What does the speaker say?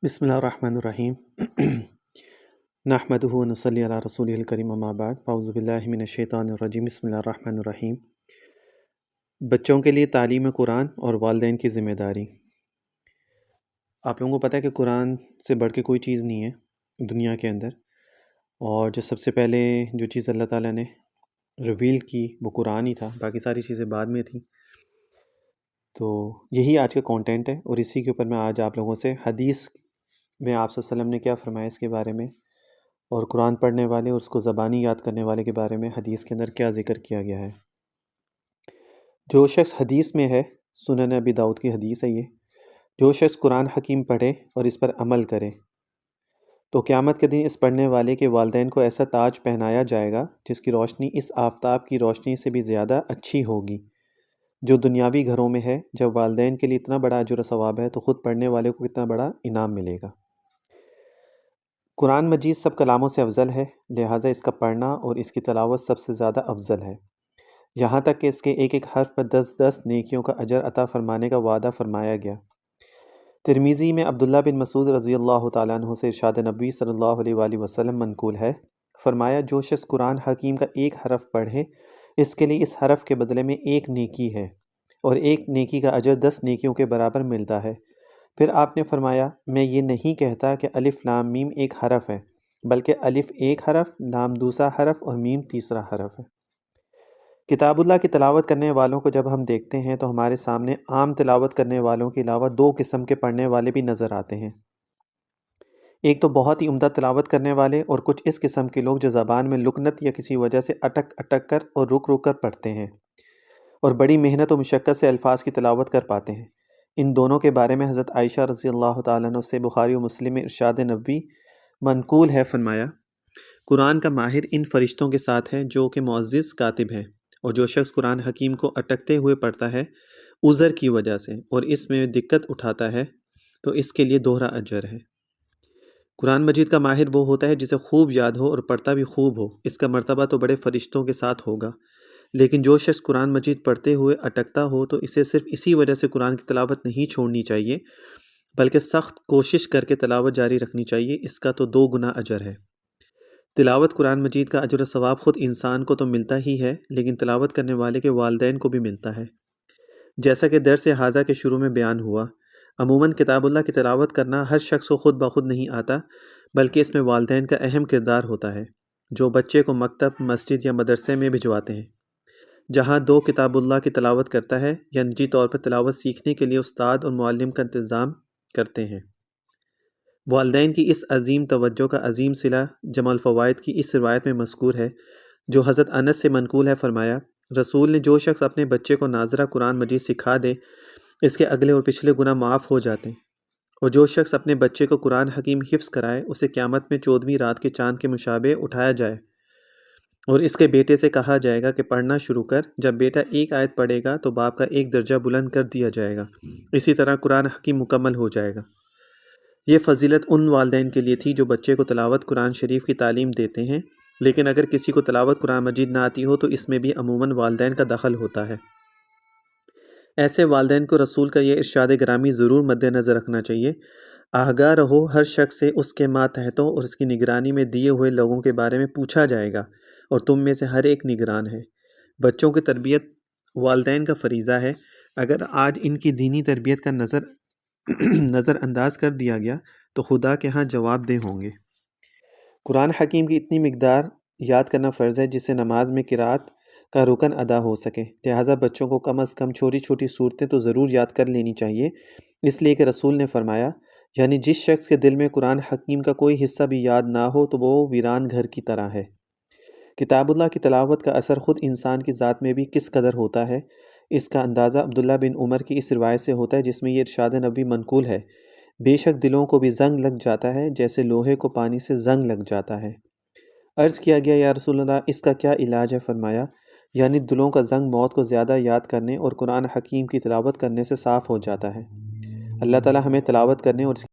بسم اللہ الرحمن الرحیم نحمدہ و نصلی علی رسولہ الکریم اما بعد فاعوذ باللہ من الشیطان الرجیم بسم اللہ الرحمن الرحیم۔ بچوں کے لیے تعلیم قرآن اور والدین کی ذمہ داری۔ آپ لوگوں کو پتہ ہے کہ قرآن سے بڑھ کے کوئی چیز نہیں ہے دنیا کے اندر، اور جو سب سے پہلے جو چیز اللہ تعالیٰ نے ریویل کی وہ قرآن ہی تھا، باقی ساری چیزیں بعد میں تھیں۔ تو یہی آج کا کانٹینٹ ہے، اور اسی کے اوپر میں آج آپ لوگوں سے حدیث میں آپ صلی اللہ علیہ وسلم نے کیا فرمایا اس کے بارے میں، اور قرآن پڑھنے والے اور اس کو زبانی یاد کرنے والے کے بارے میں حدیث کے اندر کیا ذکر کیا گیا ہے۔ جو شخص حدیث میں ہے، سنن ابی داؤد کی حدیث ہے یہ، جو شخص قرآن حکیم پڑھے اور اس پر عمل کرے تو قیامت کے دن اس پڑھنے والے کے والدین کو ایسا تاج پہنایا جائے گا جس کی روشنی اس آفتاب کی روشنی سے بھی زیادہ اچھی ہوگی۔ جو دنیاوی گھروں میں ہے، جب والدین کے لیے اتنا بڑا اجر و ثواب ہے تو خود پڑھنے والے کو کتنا بڑا انعام ملے گا۔ قرآن مجید سب کلاموں سے افضل ہے، لہٰذا اس کا پڑھنا اور اس کی تلاوت سب سے زیادہ افضل ہے، یہاں تک کہ اس کے ایک ایک حرف پر 10 نیکیوں کا اجر عطا فرمانے کا وعدہ فرمایا گیا۔ ترمذی میں عبداللہ بن مسعود رضی اللہ تعالیٰ عنہ سے ارشاد نبی صلی اللہ علیہ وآلہ وسلم منقول ہے، فرمایا جو شخص قرآن حکیم کا ایک حرف پڑھے اس کے لیے اس حرف کے بدلے میں ایک نیکی ہے، اور ایک نیکی کا اجر 10 نیکیوں کے برابر ملتا ہے۔ پھر آپ نے فرمایا میں یہ نہیں کہتا کہ الف لام میم ایک حرف ہے، بلکہ الف ایک حرف، لام دوسرا حرف اور میم تیسرا حرف ہے۔ کتاب اللہ کی تلاوت کرنے والوں کو جب ہم دیکھتے ہیں تو ہمارے سامنے عام تلاوت کرنے والوں کے علاوہ 2 قسم کے پڑھنے والے بھی نظر آتے ہیں۔ ایک تو بہت ہی عمدہ تلاوت کرنے والے، اور کچھ اس قسم کے لوگ جو زبان میں لکنت یا کسی وجہ سے اٹک اٹک کر اور رک رک کر پڑھتے ہیں اور بڑی محنت و مشقت سے الفاظ کی تلاوت کر پاتے ہیں۔ ان دونوں کے بارے میں حضرت عائشہ رضی اللہ تعالیٰ عنہ سے بخاری و مسلم میں ارشاد نبوی منقول ہے، فرمایا قرآن کا ماہر ان فرشتوں کے ساتھ ہے جو کہ معزز کاتب ہیں، اور جو شخص قرآن حکیم کو اٹکتے ہوئے پڑھتا ہے عذر کی وجہ سے اور اس میں دقت اٹھاتا ہے تو اس کے لیے دوہرا اجر ہے۔ قرآن مجید کا ماہر وہ ہوتا ہے جسے خوب یاد ہو اور پڑھتا بھی خوب ہو، اس کا مرتبہ تو بڑے فرشتوں کے ساتھ ہوگا۔ لیکن جو شخص قرآن مجید پڑھتے ہوئے اٹکتا ہو تو اسے صرف اسی وجہ سے قرآن کی تلاوت نہیں چھوڑنی چاہیے، بلکہ سخت کوشش کر کے تلاوت جاری رکھنی چاہیے، اس کا تو 2 گنا اجر ہے۔ تلاوت قرآن مجید کا اجر و ثواب خود انسان کو تو ملتا ہی ہے، لیکن تلاوت کرنے والے کے والدین کو بھی ملتا ہے، جیسا کہ درس حاضہ کے شروع میں بیان ہوا۔ عموماً کتاب اللہ کی تلاوت کرنا ہر شخص کو خود بخود نہیں آتا، بلکہ اس میں والدین کا اہم کردار ہوتا ہے، جو بچے کو مکتب، مسجد یا مدرسے میں بھجواتے ہیں، جہاں 2 کتاب اللہ کی تلاوت کرتا ہے یا نجی طور پر تلاوت سیکھنے کے لیے استاد اور معلم کا انتظام کرتے ہیں۔ والدین کی اس عظیم توجہ کا عظیم صلہ جمع الفوائد کی اس روایت میں مذکور ہے، جو حضرت انس سے منقول ہے، فرمایا رسول نے جو شخص اپنے بچے کو ناظرہ قرآن مجید سکھا دے اس کے اگلے اور پچھلے گناہ معاف ہو جاتے ہیں، اور جو شخص اپنے بچے کو قرآن حکیم حفظ کرائے اسے قیامت میں 14ویں رات کے چاند کے مشابہ اٹھایا جائے، اور اس کے بیٹے سے کہا جائے گا کہ پڑھنا شروع کر۔ جب بیٹا ایک آیت پڑھے گا تو باپ کا ایک درجہ بلند کر دیا جائے گا، اسی طرح قرآن حکیم مکمل ہو جائے گا۔ یہ فضیلت ان والدین کے لیے تھی جو بچے کو تلاوت قرآن شریف کی تعلیم دیتے ہیں، لیکن اگر کسی کو تلاوت قرآن مجید نہ آتی ہو تو اس میں بھی عموماً والدین کا دخل ہوتا ہے۔ ایسے والدین کو رسول کا یہ ارشاد گرامی ضرور مد نظر رکھنا چاہیے، آگاہ رہو ہر شخص سے اس کے ماتحتوں اور اس کی نگرانی میں دیے ہوئے لوگوں کے بارے میں پوچھا جائے گا، اور تم میں سے ہر ایک نگران ہے۔ بچوں کی تربیت والدین کا فریضہ ہے، اگر آج ان کی دینی تربیت کا نظر انداز کر دیا گیا تو خدا کے ہاں جواب دہ ہوں گے۔ قرآن حکیم کی اتنی مقدار یاد کرنا فرض ہے جس سے نماز میں قرات کا رکن ادا ہو سکے، لہٰذا بچوں کو کم از کم چھوٹی چھوٹی صورتیں تو ضرور یاد کر لینی چاہیے، اس لیے کہ رسول نے فرمایا یعنی جس شخص کے دل میں قرآن حکیم کا کوئی حصہ بھی یاد نہ ہو تو وہ ویران گھر کی طرح ہے۔ کتاب اللہ کی تلاوت کا اثر خود انسان کی ذات میں بھی کس قدر ہوتا ہے، اس کا اندازہ عبداللہ بن عمر کی اس روایت سے ہوتا ہے جس میں یہ ارشاد نبوی منقول ہے، بے شک دلوں کو بھی زنگ لگ جاتا ہے جیسے لوہے کو پانی سے زنگ لگ جاتا ہے۔ عرض کیا گیا یا رسول اللہ اس کا کیا علاج ہے؟ فرمایا یعنی دلوں کا زنگ موت کو زیادہ یاد کرنے اور قرآن حکیم کی تلاوت کرنے سے صاف ہو جاتا ہے۔ اللہ تعالی ہمیں تلاوت کرنے اور